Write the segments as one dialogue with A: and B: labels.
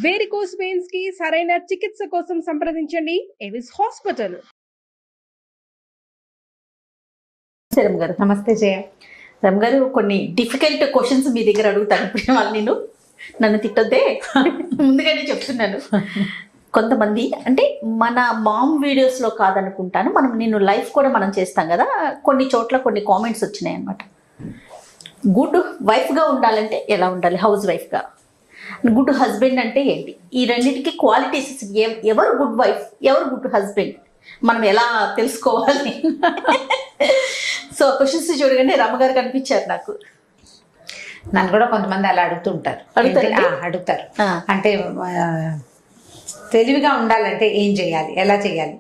A: Varicose veins కి సరైన చికిత్స కోసం సంప్రదించండి ఎవిస్ హాస్పిటల్.
B: రమ్ గారు నమస్తే. జయ రమ్ గారు, కొన్ని డిఫికల్ట్ క్వశ్చన్స్ మీ దగ్గర అడుగుతాను. ఇప్పుడు వాళ్ళు నన్ను తిట్టొద్దే, ముందుగానే చెప్తున్నాను. కొంతమంది అంటే మన మామ్ వీడియోస్లో కాదనుకుంటాను, నేను లైఫ్ కూడా మనం చేస్తాం కదా, కొన్ని చోట్ల కొన్ని కామెంట్స్ వచ్చినాయి అనమాట. గుడ్ వైఫ్గా ఉండాలంటే ఎలా ఉండాలి, హౌస్ వైఫ్గా, గుడ్ హస్బెండ్ అంటే ఏంటి, ఈ రెండింటికి క్వాలిటీస్, ఎవరు గుడ్ వైఫ్, ఎవరు గుడ్ హస్బెండ్, మనం ఎలా తెలుసుకోవాలి? సో క్వశ్చన్స్ చూడగానే రమ్మగారు కనిపించారు నాకు.
C: నన్ను కూడా కొంతమంది అలా అడుగుతుంటారు. అడుగుతారు అంటే తెలివిగా ఉండాలంటే ఏం చేయాలి, ఎలా చేయాలి,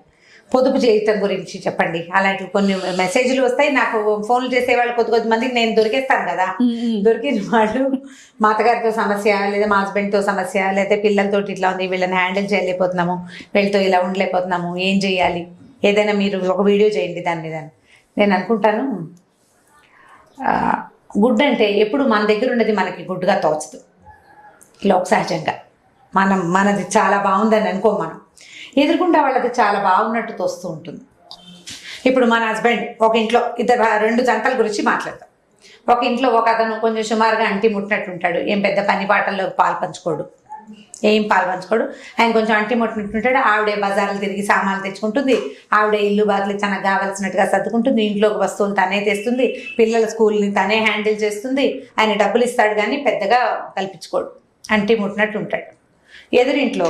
C: పొదుపు చేయటం గురించి చెప్పండి. అలాంటి కొన్ని మెసేజ్లు వస్తాయి నాకు. ఫోన్లు చేసేవాళ్ళు కొద్ది మందికి నేను దొరికేస్తాను కదా. దొరికిన వాళ్ళు మా అత్తగారితో సమస్య, లేదా మా హస్బెండ్తో సమస్య, లేదా పిల్లలతో ఇట్లా ఉంది, వీళ్ళని హ్యాండిల్ చేయలేకపోతున్నాము, వీళ్ళతో ఇలా ఉండలేకపోతున్నాము, ఏం చేయాలి, ఏదైనా మీరు ఒక వీడియో చేయండి దాని మీద. నేను అనుకుంటాను, గుడ్ అంటే ఎప్పుడు మన దగ్గర ఉన్నది మనకి గుడ్గా తోచదు. లోక సహజంగా మనది చాలా బాగుందని అనుకో, మనం ఎదుర్కొంటే వాళ్ళది చాలా బాగున్నట్టు తోస్తూ ఉంటుంది. ఇప్పుడు మన హస్బెండ్ ఒక ఇంట్లో రెండు జంటల గురించి మాట్లాడతాం. ఒక ఇంట్లో ఒక అతను కొంచెం సుమారుగా అంటి ముట్టినట్టు ఉంటాడు, ఏం పెద్ద పని పాటల్లో పాలు పంచుకోడు, ఆయన కొంచెం అంటి ముట్టినట్టుంటాడు. ఆవిడే బజార్లు తిరిగి సామాన్లు తెచ్చుకుంటుంది, ఆవిడే ఇల్లు బాతులు తనకు కావాల్సినట్టుగా సర్దుకుంటుంది, ఇంట్లోకి వస్తువులు తనే తెస్తుంది, పిల్లల స్కూల్ని తనే హ్యాండిల్ చేస్తుంది. ఆయన డబ్బులు ఇస్తాడు కానీ పెద్దగా కల్పించుకోడు, అంటి ముట్టినట్టు ఉంటాడు. ఎదురింట్లో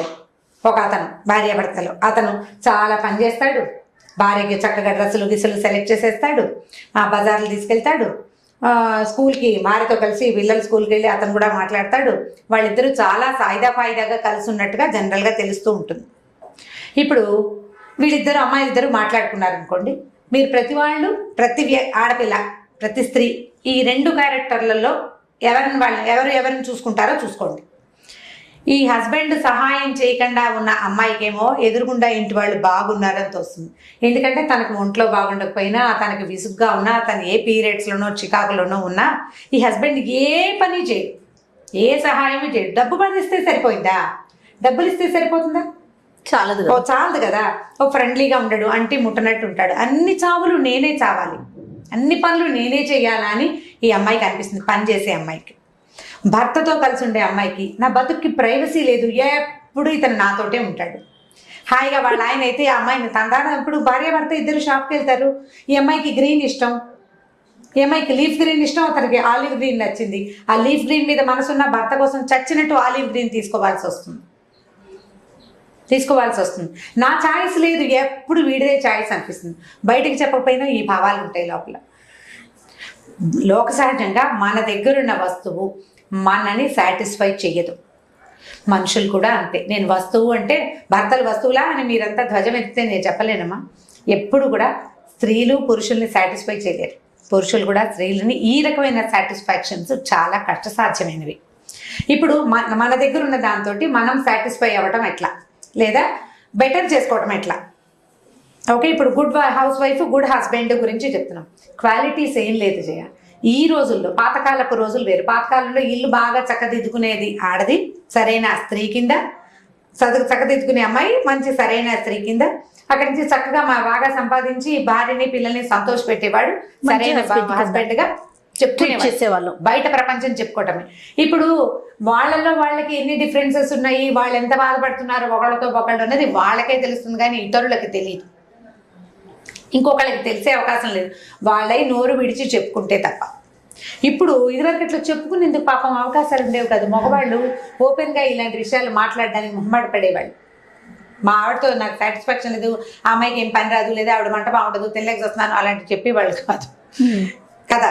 C: ఒక అతను, భార్యాభర్తలు, అతను చాలా పని చేస్తాడు, భార్యకి చక్కగా డ్రెస్సులు గిసులు సెలెక్ట్ చేసేస్తాడు, బజార్లు తీసుకెళ్తాడు, స్కూల్కి భార్యతో కలిసి పిల్లలు స్కూల్కి వెళ్ళి అతను కూడా మాట్లాడతాడు. వాళ్ళిద్దరూ చాలా ఫాయిదాగా కలిసి ఉన్నట్టుగా జనరల్గా తెలుస్తూ ఉంటుంది. ఇప్పుడు వీళ్ళిద్దరు అమ్మాయిలిద్దరూ మాట్లాడుకున్నారనుకోండి, మీరు ప్రతి ఆడపిల్ల, ప్రతి స్త్రీ ఈ రెండు క్యారెక్టర్లలో ఎవరిని చూసుకుంటారో చూసుకోండి. ఈ హస్బెండ్ సహాయం చేయకుండా ఉన్న అమ్మాయికేమో ఎదురుగుండా ఇంటి వాళ్ళు బాగున్నారని తోస్తుంది. ఎందుకంటే తనకు ఒంట్లో బాగుండకపోయినా, తనకి విసుగ్గా ఉన్నా, తను ఏ పీరియడ్స్లోనో చికాకులోనో ఉన్నా ఈ హస్బెండ్ ఏ పని చేయడు, ఏ సహాయమూ చేయడు. డబ్బు పనిస్తే సరిపోయిందా? డబ్బులు ఇస్తే సరిపోతుందా? చాలదు కదా. ఓ ఫ్రెండ్లీగా ఉండడు, అంటి ముట్టనట్టు ఉంటాడు. అన్ని చావులు నేనే చావాలి, అన్ని పనులు నేనే చేయాలా అని ఈ అమ్మాయికి అనిపిస్తుంది. పని చేసే అమ్మాయికి, భర్తతో కలిసి ఉండే అమ్మాయికి, నా బతుక్కి ప్రైవసీ లేదు, ఎప్పుడు ఇతను నాతోటే ఉంటాడు. హాయిగా వాళ్ళ ఆయన అయితే ఆ అమ్మాయిని తందాన, ఇప్పుడు భార్య భర్త ఇద్దరు షాప్కి వెళ్తారు, ఈ అమ్మాయికి గ్రీన్ ఇష్టం, ఈ అమ్మాయికి లీఫ్ గ్రీన్ ఇష్టం, అతనికి ఆలివ్ గ్రీన్ నచ్చింది. ఆ లీఫ్ గ్రీన్ మీద మనసున్న భర్త కోసం చచ్చినట్టు ఆలివ్ గ్రీన్ తీసుకోవాల్సి వస్తుంది. నా ఛాయిస్ లేదు, ఎప్పుడు వీడిదే ఛాయిస్ అనిపిస్తుంది. బయటికి చెప్పకపోయినా ఈ భావాలు ఉంటాయి లోపల. లోక సహజంగా మన దగ్గరున్న వస్తువు మనని సాటిస్ఫై చెయ్యదు. మనుషులు కూడా అంతే. నేను వస్తువు అంటే భర్తలు వస్తువులా అని మీరంతా ధ్వజం ఎత్తితే నేను చెప్పలేనమ్మా. ఎప్పుడు కూడా స్త్రీలు పురుషుల్ని సాటిస్ఫై చేయలేరు, పురుషులు కూడా స్త్రీలని. ఈ రకమైన సాటిస్ఫాక్షన్స్ చాలా కష్టసాధ్యమైనవి. ఇప్పుడు మన దగ్గర ఉన్న దాంతో మనం సాటిస్ఫై అవ్వటం ఎట్లా, లేదా బెటర్ చేసుకోవటం ఎట్లా? ఓకే, ఇప్పుడు good house wife, good husband గురించి చెప్తున్నాం. క్వాలిటీస్ ఏం లేదు జయ. ఈ రోజుల్లో పాతకాలపు రోజులు వేరు. పాతకాలంలో ఇల్లు బాగా చక్కదిద్దుకునేది ఆడది, సరైన స్త్రీ కింద. చక్కదిద్దుకునే అమ్మాయి మంచి సరైన స్త్రీ కింద. అక్కడి నుంచి చక్కగా బాగా సంపాదించి భార్యని పిల్లల్ని సంతోష పెట్టేవాడు, సరైన హస్బెండ్ గా చెప్పుకునేవాళ్ళు. బయట ప్రపంచం చెప్పుకోవటమే. ఇప్పుడు వాళ్ళకి ఎన్ని డిఫరెన్సెస్ ఉన్నాయి, వాళ్ళు ఎంత బాధపడుతున్నారు ఒకళ్ళతో ఒకళ్ళు అనేది వాళ్ళకే తెలుస్తుంది కానీ ఇతరులకి తెలియదు, ఇంకొకళ్ళకి తెలిసే అవకాశం లేదు, వాళ్ళై నోరు విడిచి చెప్పుకుంటే తప్ప. ఇప్పుడు ఇదివరకు ఇట్లా చెప్పుకునేందుకు పాపం అవకాశాలు ఉండేవి కాదు. మగవాళ్ళు ఓపెన్గా ఇలాంటి విషయాలు మాట్లాడడానికి మొహమాట పడేవాళ్ళు. మా ఆవిడతో నాకు సాటిస్ఫాక్షన్ లేదు, ఆ అమ్మాయికి ఏం పని రాదు, లేదా ఆవిడ మంట బాగుండదు, తెల్లకి వస్తున్నాను, అలాంటివి చెప్పేవాళ్ళు కాదు కదా.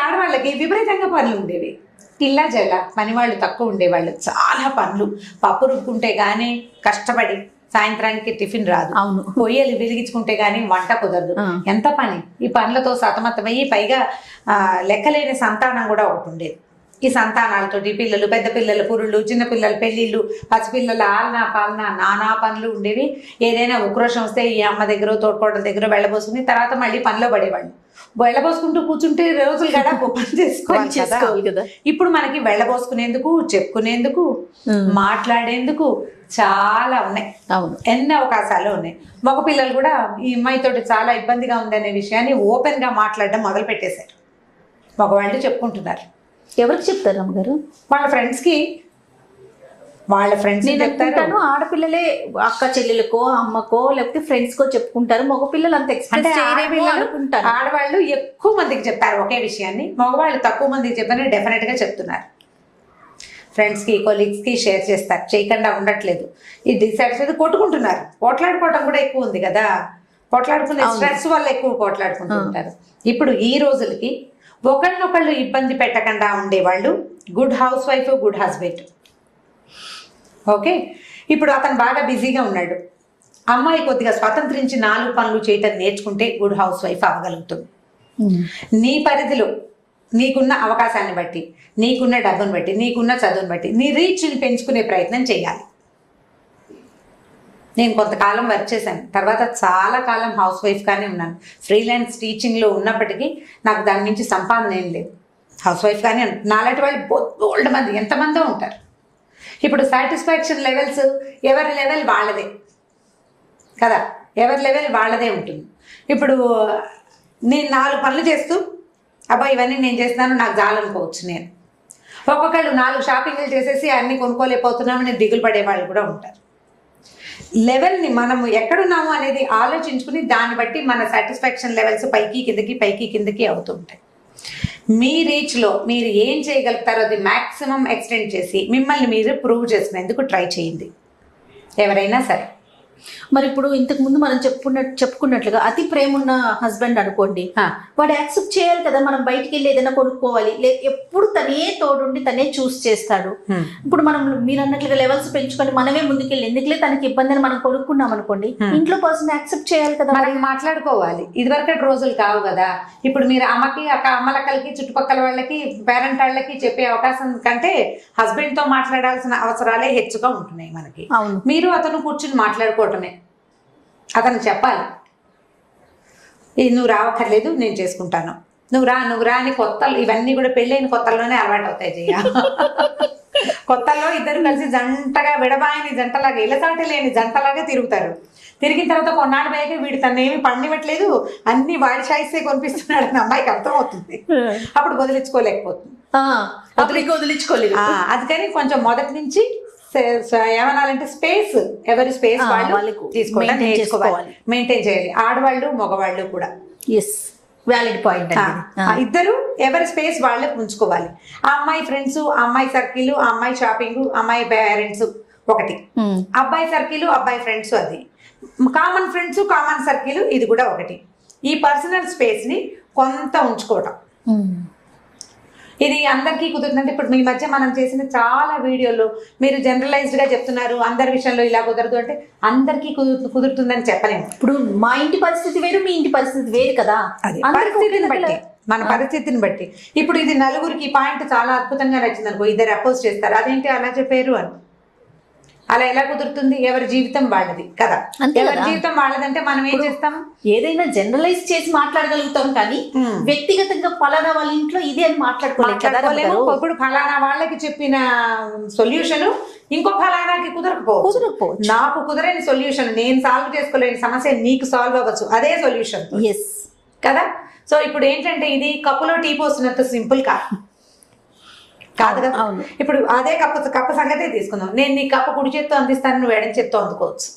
C: ఆడవాళ్ళకి విపరీతంగా పనులు ఉండేవి. పిల్ల జల్ల పనివాళ్ళు తక్కువ ఉండేవాళ్ళు, చాలా పనులు. పప్పు రుక్కుంటే కానీ కష్టపడి సాయంత్రానికి టిఫిన్ రాదు, అవును, పొయ్యలు వెలిగించుకుంటే కానీ వంట కుదరదు, ఎంత పని. ఈ పనులతో సతమతమయ్యి పైగా లెక్కలేని సంతానం కూడా ఒకటి ఉండేది. ఈ సంతానాలతోటి పిల్లలు, పెద్ద పిల్లలు పురుళ్ళు, చిన్న పిల్లలు పెళ్ళిళ్ళు, పసిపిల్లల ఆలనా పాలన, నానా పనులు ఉండేవి. ఏదైనా ఉక్రోషం వస్తే ఈ అమ్మ దగ్గర తోడుకోవడం దగ్గర వెళ్ళబోసుకుని తర్వాత మళ్ళీ పనిలో పడేవాళ్ళు. వెళ్ళబోసుకుంటూ కూర్చుంటే రోజులు గడా పని చేసుకోవాలి
B: చేసుకోవాలి కదా.
C: ఇప్పుడు మనకి వెళ్ళబోసుకునేందుకు, చెప్పుకునేందుకు, మాట్లాడేందుకు చాలా ఉన్నాయి.
B: అవును,
C: ఎన్ని అవకాశాలు ఉన్నాయి. మగ పిల్లలు కూడా ఈ అమ్మాయితో చాలా ఇబ్బందిగా ఉందనే విషయాన్ని ఓపెన్ గా మాట్లాడడం మొదలు పెట్టేశారు. మగవాళ్ళు చెప్పుకుంటున్నారు.
B: ఎవరికి చెప్తారు అమ్మగారు?
C: వాళ్ళ ఫ్రెండ్స్ కి, వాళ్ళ ఫ్రెండ్స్
B: నేను చెప్తాను. ఆడపిల్లలే అక్క చెల్లెలకో, అమ్మకో, లేకపోతే ఫ్రెండ్స్ కో చెప్పుకుంటారు. మగ పిల్లలు అంత ఎక్స్ప్రెస్ చేయరేమో అనుకుంటారు.
C: ఆడవాళ్ళు ఎక్కువ మందికి చెప్పారు ఒకే విషయాన్ని, మగవాళ్ళు తక్కువ మందికి చెప్పారని డెఫినెట్ గా చెప్తున్నారు. ఫ్రెండ్స్ కి, కొలీగ్స్ కి షేర్ చేస్తారు, చేయకుండా ఉండట్లేదు. ఈ డిసాటిస్ఫైడ్ కొట్టుకుంటున్నారు. పోట్లాడుకోవటం కూడా ఎక్కువ ఉంది కదా, పోట్లాడుకునే స్ట్రెస్ వల్ల ఎక్కువ పోట్లాడుకుంటూ ఉంటారు. ఇప్పుడు ఈ రోజులకి ఒకళ్ళనొకళ్ళు ఇబ్బంది పెట్టకుండా ఉండేవాళ్ళు good house wife, good husband. Okay, ఇప్పుడు అతను బాగా బిజీగా ఉన్నాడు, అమ్మాయి కొద్దిగా స్వతంత్రించి 4 పనులు చేయటం నేర్చుకుంటే గుడ్ హౌస్ వైఫ్ అవ్వగలుగుతుంది. నీ పరిధిలో నీకున్న అవకాశాన్ని బట్టి, నీకున్న డబ్బును బట్టి, నీకున్న చదువుని బట్టి నీ రీచ్ని పెంచుకునే ప్రయత్నం చేయాలి. నేను కొంతకాలం వర్క్ చేశాను, తర్వాత చాలా కాలం హౌస్ వైఫ్గానే ఉన్నాను. ఫ్రీలాన్స్ టీచింగ్లో ఉన్నప్పటికీ నాకు దాని నుంచి సంపాదన ఏం లేదు. హౌస్ వైఫ్గానే నాలాంటి వాళ్ళు బోల్డ్ మంది, ఎంతమందో ఉంటారు. ఇప్పుడు సాటిస్ఫాక్షన్ లెవెల్స్ ఎవరి లెవెల్ వాళ్ళదే కదా, ఎవరి లెవెల్ వాళ్ళదే ఉంటుంది. ఇప్పుడు నేను 4 పనులు చేస్తూ అబ్బా ఇవన్నీ నేను చేస్తున్నాను నాకు చాలనుకోవచ్చు. నేను ఒక్కొక్కళ్ళు 4 షాపింగ్లు చేసేసి అన్నీ కొనుక్కోలేకపోతున్నామని దిగులు పడే వాళ్ళు కూడా ఉంటారు. లెవెల్ని మనము ఎక్కడున్నాము అనేది ఆలోచించుకుని దాన్ని బట్టి మన సాటిస్ఫాక్షన్ లెవెల్స్ పైకి కిందకి పైకి కిందకి అవుతూ ఉంటాయి. మీ రీచ్లో మీరు ఏం చేయగలుగుతారో అది మ్యాక్సిమం ఎక్స్టెండ్ చేసి మిమ్మల్ని మీరు ప్రూవ్ చేసుకునేందుకు ట్రై చేయండి ఎవరైనా సరే.
B: మరి ఇప్పుడు ఇంతకు ముందు మనం చెప్పుకున్నట్లుగా అతి ప్రేమ ఉన్న హస్బెండ్ అనుకోండి, వాడు యాక్సెప్ట్ చేయాలి కదా. మనం బయటికి వెళ్ళి ఏదైనా కొనుక్కోవాలి, ఎప్పుడు తనే తోడుండి తనే చూస్ చేస్తాడు. ఇప్పుడు మనం మీరు అన్నట్లుగా లెవెల్స్ పెంచుకొని మనమే ముందుకెళ్ళి ఎందుకులే తనకి ఇబ్బంది అని మనం కొనుక్కున్నాం అనుకోండి, ఇంట్లో పర్సన్ యాక్సెప్ట్ చేయాలి కదా,
C: మనం మాట్లాడుకోవాలి. ఇదివరకటి రోజులు కావు కదా. ఇప్పుడు మీరు అమ్మకి, అమ్మలక్కలకి, చుట్టుపక్కల వాళ్ళకి, పేరెంట్ వాళ్ళకి చెప్పే అవకాశం కంటే హస్బెండ్ తో మాట్లాడాల్సిన అవసరాలే హెచ్చుగా ఉంటున్నాయి మనకి. మీరు అతను కూర్చుని మాట్లాడుకోవటమే, అతను చెప్పాలి నువ్వు రావక్కర్లేదు నేను చేసుకుంటాను, నువ్వు రా అని కొత్తలు ఇవన్నీ కూడా పెళ్ళైన కొత్తల్లోనే అలవాటు అవుతాయి చెయ్య. కొత్తల్లో ఇద్దరు కలిసి జంటగా విడబాయని జంటలాగా, ఇలసాటి లేని జంటలాగా తిరుగుతారు. తిరిగిన తర్వాత కొన్నాళ్ళు పోయాక వీడు తనేమి పండివ్వట్లేదు, అన్ని వాడి చాయిసే కొనిపిస్తున్నాడు అని అమ్మాయికి అర్థమవుతుంది. అప్పుడు వదిలించుకోలేకపోతుంది,
B: వదిలించుకోలేదు.
C: అందుకని కొంచెం మొదటి నుంచి ఏమనాలంటే స్పేస్, ఎవరి స్పేస్ వాళ్ళు తీసుకోవడం నేర్చుకోవాలి, మెయింటైన్ చేయాలి. ఆడవాళ్ళు మగవాళ్ళు కూడా
B: వ్యాలిడ్ పాయింట్.
C: ఇద్దరు ఎవరి స్పేస్ వాళ్ళే ఉంచుకోవాలి. ఆ అమ్మాయి ఫ్రెండ్స్, ఆ అమ్మాయి సర్కిల్, ఆ అమ్మాయి షాపింగ్, అమ్మాయి పేరెంట్స్ ఒకటి, అబ్బాయి సర్కిల్, అబ్బాయి ఫ్రెండ్స్ అది కామన్ ఫ్రెండ్స్, కామన్ సర్కిల్ ఇది కూడా ఒకటి. ఈ పర్సనల్ స్పేస్ ని కొంత ఉంచుకోవటం ఇది అందరికీ కుదురుతుందంటే ఇప్పుడు మీ మధ్య మనం చేసిన చాలా వీడియోలు మీరు జనరలైజ్డ్ గా చెప్తున్నారు అందరి విషయంలో ఇలా కుదరదు అంటే అందరికీ కుదురుతుందని చెప్పలేము.
B: ఇప్పుడు మా ఇంటి పరిస్థితి వేరు, మీ ఇంటి పరిస్థితి వేరు కదా,
C: పరిస్థితిని బట్టి, మన పరిస్థితిని బట్టి. ఇప్పుడు ఇది నలుగురికి పాయింట్ చాలా అద్భుతంగా నచ్చింది అనుకో, ఇద్దరు అపోజ్ చేస్తారు, అదేంటి అలా చెప్పారు అని. అలా ఎలా కుదురుతుంది? ఎవరి జీవితం వాళ్ళది కదా, ఎవరి జీవితం వాళ్ళదంటే మనం ఏం చేస్తాం,
B: ఏదైనా జనరలైజ్ చేసి మాట్లాడగలుగుతాం కానీ వ్యక్తిగతంగా ఫలానా వాళ్ళ ఇంట్లో ఇది అని మాట్లాడుకోలేము.
C: ఇప్పుడు ఫలానా వాళ్ళకి చెప్పిన సొల్యూషన్ ఇంకో ఫలానాకి కుదరకపోవచ్చు. నాకు కుదరని సొల్యూషన్, నేను సాల్వ్ చేసుకోలేని సమస్య నీకు సాల్వ్ అవ్వచ్చు, అదే సొల్యూషన్ కదా. సో ఇప్పుడు ఏంటంటే ఇది కప్పులో టీ పోసినంత సింపుల్ కాదు కదా. ఇప్పుడు అదే కప్పు సంగతే తీసుకుందాం. నేను నీ కప్పు కుడి చేత్తో అందిస్తాను, నువ్వు ఎడం చేత్తో అందుకోవచ్చు.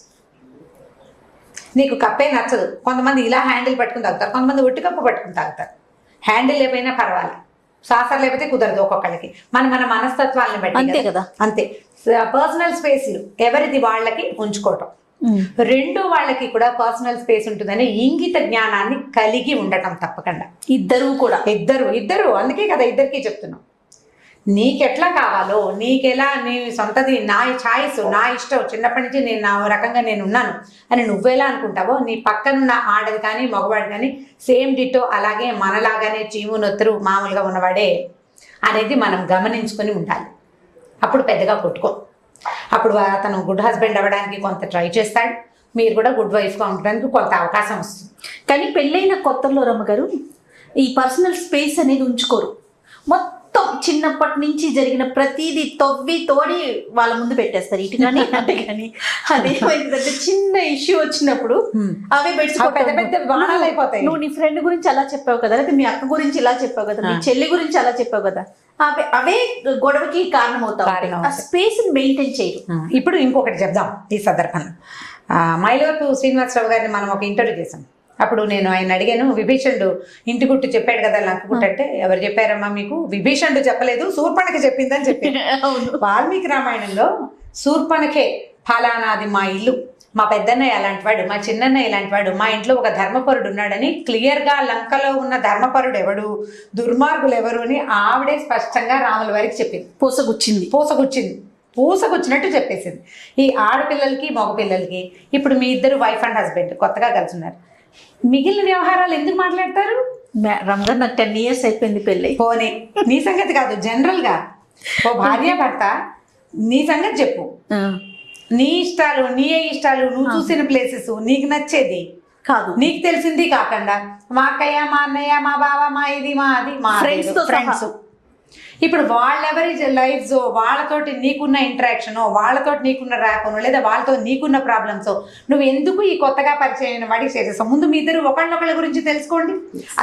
C: నీకు కప్పే నచ్చదు, కొంతమంది ఇలా హ్యాండిల్ పట్టుకుని తాగుతారు, కొంతమంది ఒట్టి కప్పు పట్టుకుని తాగుతారు. హ్యాండిల్ లేకపోయినా పర్వాలేదు, సాసర్ లేకపోతే కుదరదు ఒక్కొక్కళ్ళకి. మన మనస్తత్వాలను బట్టి
B: అంతే కదా.
C: అంతే. పర్సనల్ స్పేస్ ఎవరిది వాళ్ళకి ఉంచుకోవటం, రెండు వాళ్ళకి కూడా పర్సనల్ స్పేస్ ఉంటుందని ఇంగిత జ్ఞానాన్ని కలిగి ఉండటం తప్పకుండా. ఇద్దరు అందుకే కదా ఇద్దరికి చెప్తున్నాం. నీకెట్లా కావాలో, నీకెలా, నీ సొంతది, నా ఛాయిస్, నా ఇష్టం, చిన్నప్పటి నుంచి నేను నా రకంగా నేను ఉన్నాను అని నువ్వెలా అనుకుంటావో నీ పక్కనున్న ఆడది కానీ మగవాడు కానీ సేమ్ డిటో అలాగే మనలాగానే చీము నొత్తరు మామూలుగా ఉన్నవాడే అనేది మనం గమనించుకొని ఉండాలి. అప్పుడు పెద్దగా కొట్టుకో. అప్పుడు అతను గుడ్ హస్బెండ్ అవ్వడానికి కొంత ట్రై చేస్తాడు, మీరు కూడా గుడ్ వైఫ్గా ఉండడానికి కొంత అవకాశం వస్తుంది.
B: కానీ పెళ్ళైన కొత్తలో రమ్మగారు ఈ పర్సనల్ స్పేస్ అనేది ఉంచుకోరు. మొత్తం చిన్నప్పటి నుంచి జరిగిన ప్రతిదీ తవ్వి తోడి వాళ్ళ ముందు పెట్టేస్తారు. ఇటు కానీ అంటే కానీ అదేమైందంటే చిన్న ఇష్యూ వచ్చినప్పుడు అవే బెడ్స్
C: పెద్ద పెద్ద బాణాలు అయిపోతాయి.
B: నువ్వు నీ ఫ్రెండ్ గురించి అలా చెప్పావు కదా, లేకపోతే మీ అక్క గురించి ఇలా చెప్పావు కదా, మీ చెల్లి గురించి అలా చెప్పావు కదా, అవే గొడవకి కారణం అవుతాయి. ఆ స్పేస్ మెయింటైన్ చేయరు.
C: ఇప్పుడు ఇంకొకటి చెప్దాం ఈ సందర్భంలో. మైలవరపు శ్రీనివాసరావు గారిని మనం ఒక ఇంటర్వ్యూ చేసాం. అప్పుడు నేను ఆయన అడిగాను, విభీషణుడు ఇంటి గుట్టు చెప్పాడు కదా లంక గుట్టు అంటే, ఎవరు చెప్పారమ్మా మీకు? విభీషణుడు చెప్పలేదు, శూర్పణఖ చెప్పిందని చెప్పి. వాల్మీకి రామాయణంలో శూర్పణఖే ఫలానాది మా ఇల్లు, మా పెద్దన్నయ్య అలాంటి వాడు, మా చిన్నన్నయ్య ఇలాంటి వాడు, మా ఇంట్లో ఒక ధర్మపరుడు ఉన్నాడని క్లియర్గా లంకలో ఉన్న ధర్మపరుడు ఎవడు, దుర్మార్గులు ఎవరు అని ఆవిడే స్పష్టంగా రాముల వారికి చెప్పింది. పూసగుచ్చినట్టు చెప్పేసింది. ఈ ఆడపిల్లలకి మగపిల్లలకి ఇప్పుడు మీ ఇద్దరు వైఫ్ అండ్ హస్బెండ్ కొత్తగా కలిసి ఉన్నారు, మిగిలిన వ్యవహారాలు ఎందుకు మాట్లాడతారు?
B: రంగారు నాకు 10 years అయిపోయింది పెళ్ళి.
C: పోనీ నీ సంగతి కాదు, జనరల్గా ఓ భార్య భర్త నీ సంగతి చెప్పు. నీ ఇష్టాలు, నీ ఇష్టాలు, నువ్వు చూసిన ప్లేసెస్, నీకు నచ్చేది
B: కాదు,
C: నీకు తెలిసింది కాకుండా మా అక్కయ్య, మా అన్నయ్య, మా బావ, మా ఇది, మా అది, మా ఫ్రెండ్స్. ఇప్పుడు వాళ్ళెవరి లైఫ్స్, వాళ్ళతోటి నీకున్న ఇంటరాక్షన్, వాళ్ళతోటి నీకున్న ర్యాపను, లేదా వాళ్ళతో నీకున్న ప్రాబ్లమ్స్ నువ్వు ఎందుకు ఈ కొత్తగా పరిచయం వాడికి చేసేస్తావు? ముందు మీ ఇద్దరు ఒకళ్ళొకళ్ళ గురించి తెలుసుకోండి.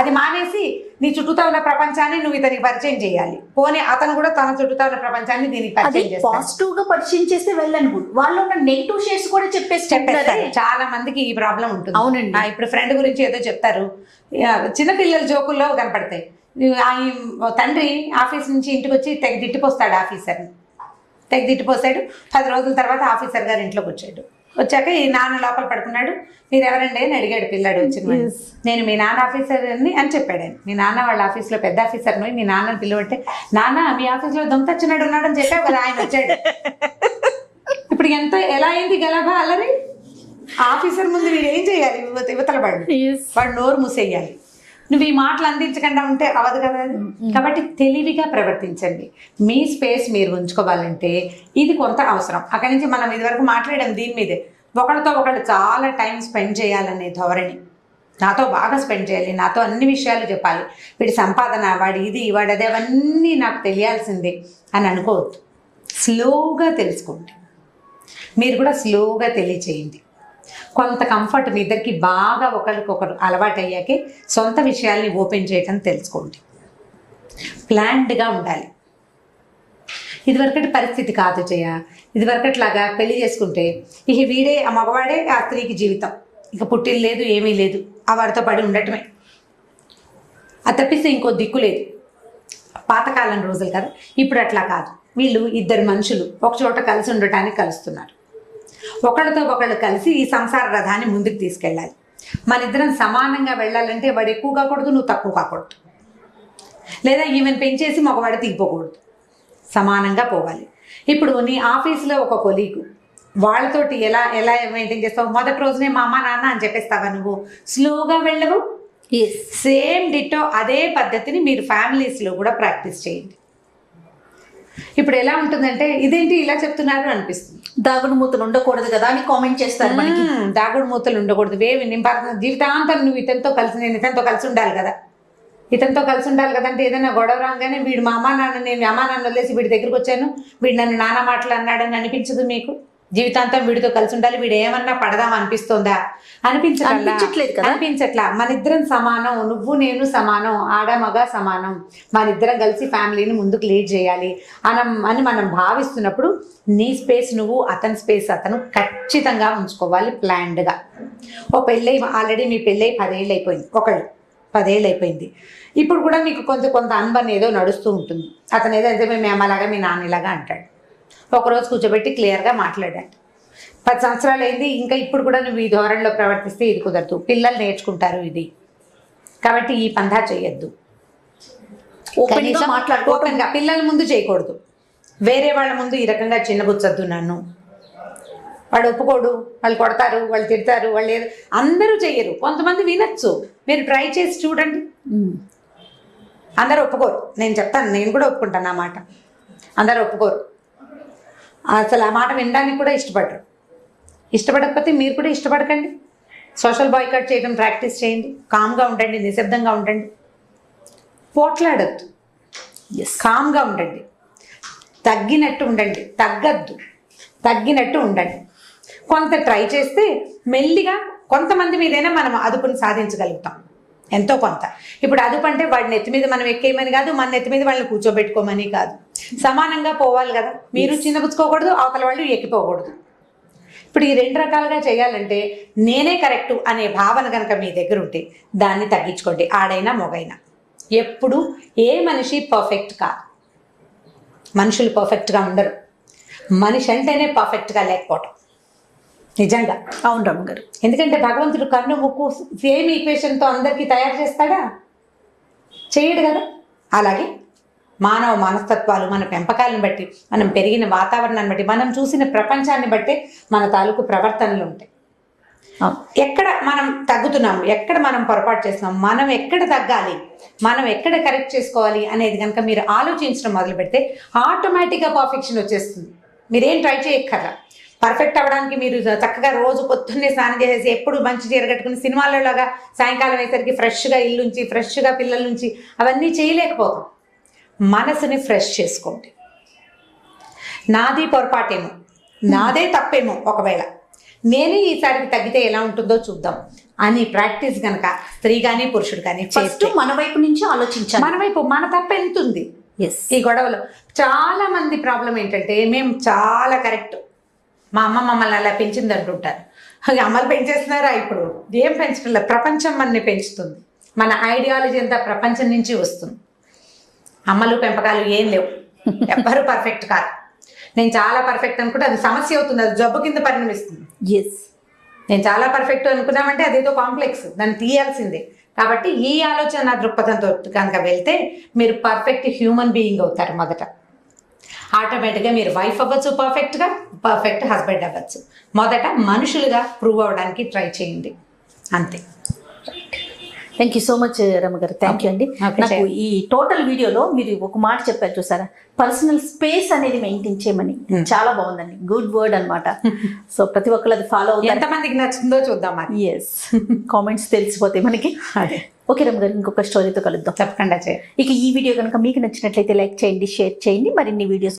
C: అది మానేసి నీ చుట్టూతో ఉన్న ప్రపంచాన్ని నువ్వు ఇతనికి పరిచయం చేయాలి. పోనీ అతను కూడా తన చుట్టూతో ఉన్న ప్రపంచాన్ని దీనికి పరిచయం చేస్తాడు.
B: పాజిటివ్ గా పరిచయం చేస్తే వెళ్ళను, వాళ్ళు ఉన్న నెగిటివ్ షేడ్స్ కూడా చెప్పేస్తారు.
C: చాలా మందికి ఈ ప్రాబ్లం ఉంటుంది.
B: అవునండి.
C: ఇప్పుడు ఫ్రెండ్ గురించి ఏదో చెప్తారు, చిన్నపిల్లల జోకుల్లో కనపడతాయి. తండ్రి ఆఫీస్ నుంచి ఇంటికి వచ్చి తెగ తిట్టిపోస్తాడు ఆఫీసర్ని, తెగ తిట్టిపోస్తాడు. 10 రోజుల తర్వాత ఆఫీసర్ గారు ఇంట్లోకి వచ్చాడు. వచ్చాక ఈ నాన్న లోపల పడుకున్నాడు. మీరు ఎవరండి అని అడిగాడు పిల్లాడు వచ్చిన. నేను మీ నాన్న ఆఫీసర్ని అని చెప్పాడు. మీ నాన్న వాళ్ళ ఆఫీస్లో పెద్ద ఆఫీసర్ని, మీ నాన్నని పిలువంటే, నాన్న మీ ఆఫీస్లో దొంగతచ్చినాడు ఉన్నాడని చెప్పావు కదా, ఆయన వచ్చాడు. ఇప్పుడు ఎలా అయింది గలభా అల్లరి? ఆఫీసర్ ముందు వీడు ఏం చేయాలి? యువతల వాడు నోరు మూసేయాలి. నువ్వు ఈ మాటలు అందించకుండా ఉంటే అవదు కదా. కాబట్టి తెలివిగా ప్రవర్తించండి. మీ స్పేస్ మీరు ఉంచుకోవాలంటే ఇది కొంత అవసరం. అక్కడి నుంచి మనం ఇదివరకు మాట్లాడాం దీని మీదే. ఒకళ్ళతో ఒకళ్ళు చాలా టైం స్పెండ్ చేయాలనే ధోరణి, నాతో బాగా స్పెండ్ చేయాలి, నాతో అన్ని విషయాలు చెప్పాలి, వీడి సంపాదన, వాడి ఇది, వాడి అదే, అవన్నీ నాకు తెలియాల్సిందే అని అనుకోవద్దు. స్లోగా తెలుసుకోండి. మీరు కూడా స్లోగా తెలియచేయండి. కొంత కంఫర్ట్ మీ ఇద్దరికి బాగా ఒకరికొకరు అలవాటు అయ్యాకే సొంత విషయాల్ని ఓపెన్ చేయటం తెలుసుకోండి. ప్లాన్డ్గా ఉండాలి. ఇదివరకటి పరిస్థితి కాదు చేయ. ఇదివరకట్లాగా పెళ్లి చేసుకుంటే ఇక వీడే, ఆ మగవాడే ఆ స్త్రీకి జీవితం, ఇక పుట్టిల్లు లేదు, ఏమీ లేదు, ఆ వాడితో పడి ఉండటమే, అది తప్పిస్తే ఇంకో దిక్కు లేదు. పాతకాలం రోజులు కదా. ఇప్పుడు అట్లా కాదు. వీళ్ళు ఇద్దరు మనుషులు ఒక చోట కలిసి ఉండటానికి కలుస్తున్నారు. ఒకళ్ళతో ఒకళ్ళు కలిసి ఈ సంసార రథాన్ని ముందుకు తీసుకెళ్ళాలి. మన ఇద్దరం సమానంగా వెళ్ళాలంటే వాడు ఎక్కువ కాకూడదు, నువ్వు తక్కువ కాకూడదు, లేదా ఈమెను పెంచేసి మగవాడు దిగిపోకూడదు, సమానంగా పోవాలి. ఇప్పుడు నీ ఆఫీస్లో ఒక కొలీగు, వాళ్ళతోటి ఎలా మెయింటైన్ చేస్తావు? మొదటి రోజునే మా అమ్మ నాన్న అని చెప్పేస్తావా? నువ్వు స్లోగా వెళ్ళవు. సేమ్ డిట్టో అదే పద్ధతిని మీరు ఫ్యామిలీస్లో కూడా ప్రాక్టీస్ చేయండి. ఇప్పుడు ఎలా ఉంటుందంటే, ఇదేంటి ఇలా చెప్తున్నారు అనిపిస్తుంది.
B: దాగుడు మూతలు ఉండకూడదు కదా అని కామెంట్ చేస్తారు మనకి.
C: దాగుడు మూతలు ఉండకూడదు. జీవితాంతం నువ్వు ఇతనితో కలిసి, నేను ఇతనితో కలిసి ఉండాలి కదా, ఇతనితో కలిసి ఉండాలి కదా అంటే ఏదైనా గొడవ రాగానే వీడు మా అమ్మా నాన్న, నేను అమ్మా నాన్న వదిలేసి వీడి దగ్గరికి వచ్చాను, వీడు నన్ను నానా మాటలు అన్నాడని అనిపించదు మీకు? జీవితాంతం వీడితో కలిసి ఉండాలి, వీడు ఏమన్నా పడదాం అనిపిస్తుందా?
B: అనిపించట్లేదు కదా.
C: అనిపించట్లా. మన ఇద్దరం సమానం, నువ్వు నేను సమానం, ఆడ మగ సమానం, మన ఇద్దరం కలిసి ఫ్యామిలీని ముందుకు లీడ్ చేయాలి అని మనం భావిస్తున్నప్పుడు నీ స్పేస్ నువ్వు, అతని స్పేస్ అతను ఖచ్చితంగా ఉంచుకోవాలి ప్లాన్డ్గా. ఓ పెళ్ళై ఆల్రెడీ మీ పెళ్ళై 10 ఏళ్ళు అయిపోయింది, ఒకళ్ళు 10 ఏళ్ళు అయిపోయింది. ఇప్పుడు కూడా మీకు కొంత అనుభవం ఏదో నడుస్తూ ఉంటుంది. అతను ఏదో అయితే మేము అమ్మలాగా మీ నాన్నలాగా అంటాడు. ఒకరోజు కూర్చోబెట్టి క్లియర్గా మాట్లాడాడు. 10 సంవత్సరాలు అయింది, ఇంకా ఇప్పుడు కూడా నువ్వు ఈ ధోరణిలో ప్రవర్తిస్తే ఇది కుదరదు, పిల్లలు నేర్చుకుంటారు ఇది, కాబట్టి ఈ పందా చేయొద్దు. ఓపెన్గా పిల్లల ముందు చేయకూడదు, వేరే వాళ్ళ ముందు ఈ రకంగా చిన్నబుచ్చొద్దు నన్ను. వాడు ఒప్పుకోడు, వాళ్ళు కొడతారు, వాళ్ళు తిడతారు, వాళ్ళు అందరూ చెయ్యరు, కొంతమంది వినొచ్చు. మీరు ట్రై చేసి చూడండి. అందరూ ఒప్పుకోరు, నేను చెప్తాను, నేను కూడా ఒప్పుకుంటాను ఆ మాట. అందరూ ఒప్పుకోరు, అసలు ఆ మాట వినడానికి కూడా ఇష్టపడకపోతే మీరు కూడా ఇష్టపడకండి. సోషల్ బాయ్కాట్ చేయడం ప్రాక్టీస్ చేయండి. కామ్గా ఉండండి, నిశ్శబ్దంగా ఉండండి. పోట్లాడద్దు,
B: ఎస్
C: కామ్గా ఉండండి, తగ్గినట్టు ఉండండి, తగ్గినట్టు ఉండండి. కొంత ట్రై చేస్తే మెల్లిగా కొంతమంది మీదైనా మనం అదుపుని సాధించగలుగుతాం, ఎంతో కొంత. ఇప్పుడు అదుపు అంటే వాడి నెత్తి మీద మనం ఎక్కేయమని కాదు, మన నెత్తి మీద వాళ్ళని కూర్చోబెట్టుకోమని కాదు, సమానంగా పోవాలి కదా. మీరు చిన్నపుచ్చుకోకూడదు, అవతల వాళ్ళు ఎక్కిపోకూడదు. ఇప్పుడు ఈ 2 రకాలుగా చేయాలంటే నేనే కరెక్టు అనే భావన కనుక మీ దగ్గర ఉంటే దాన్ని తగ్గించుకోండి. ఆడైనా మొగైనా ఎప్పుడు ఏ మనిషి పర్ఫెక్ట్ కాదు, మనుషులు పర్ఫెక్ట్గా ఉండరు. మనిషి అంటేనే పర్ఫెక్ట్గా లేకపోవటం నిజంగా.
B: అవును రమ్య గారు.
C: ఎందుకంటే భగవంతుడు కన్ను ముక్కు సేమ్ ఈక్వేషన్తో అందరికీ తయారు చేస్తాడా? చేయడు కదా. అలాగే మానవ మనస్తత్వాలు, మన పెంపకాలను బట్టి, మనం పెరిగిన వాతావరణాన్ని బట్టి, మనం చూసిన ప్రపంచాన్ని బట్టి మన తాలూకు ప్రవర్తనలు ఉంటాయి. ఎక్కడ మనం తగ్గుతున్నాము, ఎక్కడ మనం పొరపాటు చేస్తున్నాము, మనం ఎక్కడ తగ్గాలి, మనం ఎక్కడ కరెక్ట్ చేసుకోవాలి అనేది కనుక మీరు ఆలోచించడం మొదలు పెడితే ఆటోమేటిక్గా పర్ఫెక్షన్ వచ్చేస్తుంది. మీరేం ట్రై చేయక్కర్లా. పర్ఫెక్ట్ అవ్వడానికి మీరు చక్కగా రోజు పొద్దున్నే స్నానం చేసేసి ఎప్పుడు మంచి చీర కట్టుకుని సినిమాలలాగా సాయంకాలం అయ్యేసరికి ఫ్రెష్గా ఇల్లు నుంచి, ఫ్రెష్గా పిల్లల నుంచి అవన్నీ చేయలేకపోతాం. మనసుని ఫ్రెష్ చేసుకోండి. నాది పొరపాటేమో, నాదే తప్పేమో, ఒకవేళ నేనే ఈసారికి తగ్గితే ఎలా ఉంటుందో చూద్దాం అని ప్రాక్టీస్ కనుక స్త్రీ కానీ పురుషుడు కానీ
B: ఫస్ట్ మన వైపు నుంచి ఆలోచించాలి.
C: మన వైపు మన తప్పు ఎంత ఉంది
B: ఎస్.
C: ఈ గొడవలో? చాలా మంది ప్రాబ్లం ఏంటంటే మేము చాలా కరెక్ట్, మా అమ్మ మమ్మల్ని అలా పెంచింది అంటుంటారు. అమ్మలు పెంచేస్తున్నారా? ఇప్పుడు ఏం పెంచడం లేదు, ప్రపంచం మనని పెంచుతుంది. మన ఐడియాలజీ అంతా ప్రపంచం నుంచి వస్తుంది. అమ్మలు పెంపకాలు ఏం లేవు, ఎవ్వరూ పర్ఫెక్ట్ కాదు. నేను చాలా పర్ఫెక్ట్ అనుకుంటే అది సమస్య అవుతుంది, అది జబ్బు కింద పరిణమిస్తుంది.
B: ఎస్.
C: నేను చాలా పర్ఫెక్ట్ అనుకున్నామంటే అదేదో కాంప్లెక్స్, దాన్ని తీయాల్సిందే. కాబట్టి ఈ ఆలోచన దృక్పథంతో కనుక వెళ్తే మీరు పర్ఫెక్ట్ హ్యూమన్ బీయింగ్ అవుతారు. మొదట ఆటోమేటిక్గా మీరు వైఫ్ అవ్వచ్చు, పర్ఫెక్ట్ హస్బెండ్ అవ్వచ్చు. మొదట మనుషులుగా ప్రూవ్ అవ్వడానికి ట్రై చేయండి, అంతే.
B: Thank you so much Ramya గారు. థ్యాంక్ యూ అండి. నాకు ఈ టోటల్ వీడియోలో మీరు ఒక మాట చెప్పారు చూసారా, పర్సనల్ స్పేస్ అనేది మెయింటైన్ చేయమని. చాలా బాగుందండి, గుడ్ వర్డ్ అనమాట. సో ప్రతి ఒక్కరు అది ఫాలో అవుతారు.
C: ఎంతమందికి నచ్చిందో చూద్దాం.
B: ఎస్, కామెంట్స్ తెలిసిపోతాయి మనకి. ఓకే రమ్య గారు, ఇంకొక స్టోరీతో కలుద్దాం.
C: తప్పకుండా చేయండి.
B: ఇక ఈ వీడియో కనుక మీకు నచ్చినట్లయితే లైక్ చేయండి, షేర్ చేయండి. మరిన్ని వీడియోస్